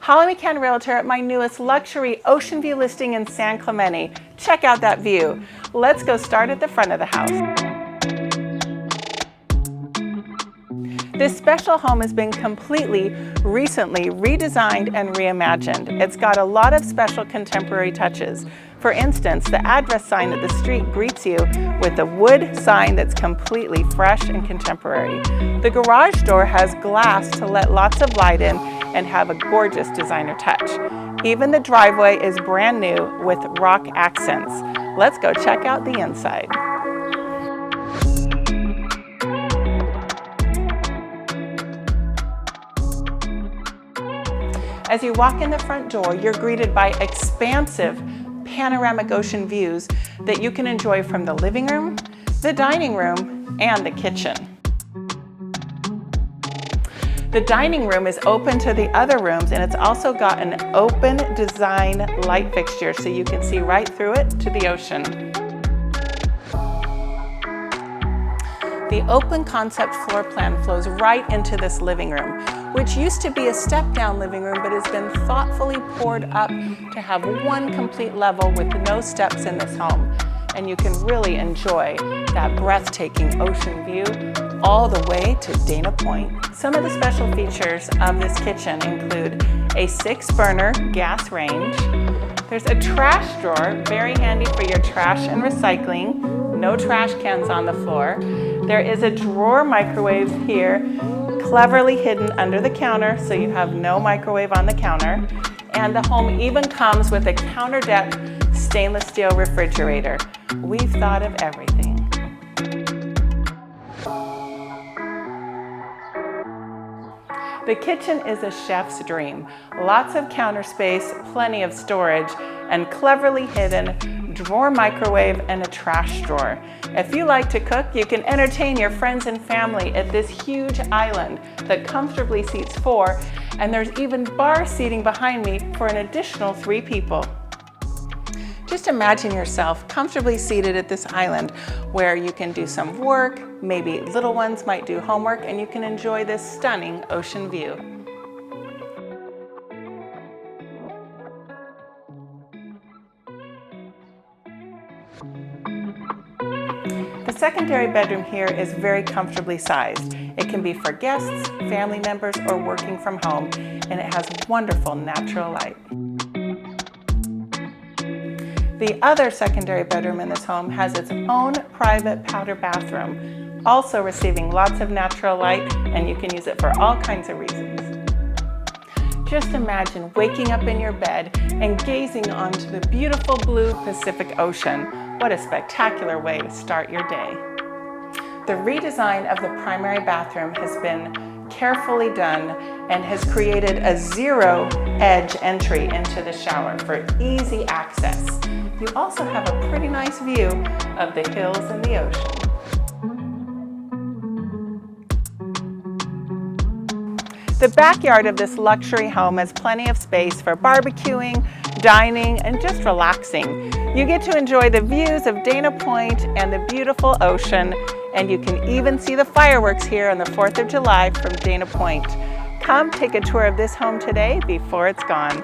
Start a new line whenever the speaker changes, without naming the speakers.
Holly McKhann Realtor at my newest luxury ocean view listing in San Clemente. Check out that view. Let's go start at the front of the house. This special home has been recently redesigned and reimagined. It's got a lot of special contemporary touches. For instance, the address sign at the street greets you with a wood sign that's completely fresh and contemporary. The garage door has glass to let lots of light in and have a gorgeous designer touch. Even the driveway is brand new with rock accents. Let's go check out the inside. As you walk in the front door, you're greeted by expansive panoramic ocean views that you can enjoy from the living room, the dining room, and the kitchen. The dining room is open to the other rooms, and it's also got an open design light fixture so you can see right through it to the ocean. The open concept floor plan flows right into this living room, which used to be a step-down living room but has been thoughtfully poured up to have one complete level with no steps in this home. And you can really enjoy that breathtaking ocean view all the way to Dana Point. Some of the special features of this kitchen include a 6-burner gas range. There's a trash drawer, very handy for your trash and recycling. No trash cans on the floor. There is a drawer microwave here, cleverly hidden under the counter so you have no microwave on the counter. And the home even comes with a counter depth stainless steel refrigerator. We've thought of everything. The kitchen is a chef's dream. Lots of counter space, plenty of storage, and cleverly hidden drawer microwave and a trash drawer. If you like to cook, you can entertain your friends and family at this huge island that comfortably seats 4, and there's even bar seating behind me for an additional 3 people. Just imagine yourself comfortably seated at this island where you can do some work, maybe little ones might do homework, and you can enjoy this stunning ocean view. The secondary bedroom here is very comfortably sized. It can be for guests, family members, or working from home, and it has wonderful natural light. The other secondary bedroom in this home has its own private powder bathroom, also receiving lots of natural light, and you can use it for all kinds of reasons. Just imagine waking up in your bed and gazing onto the beautiful blue Pacific Ocean. What a spectacular way to start your day. The redesign of the primary bathroom has been carefully done and has created a zero-edge entry into the shower for easy access. You also have a pretty nice view of the hills and the ocean. The backyard of this luxury home has plenty of space for barbecuing, dining, and just relaxing. You get to enjoy the views of Dana Point and the beautiful ocean, and you can even see the fireworks here on the 4th of July from Dana Point. Come take a tour of this home today before it's gone.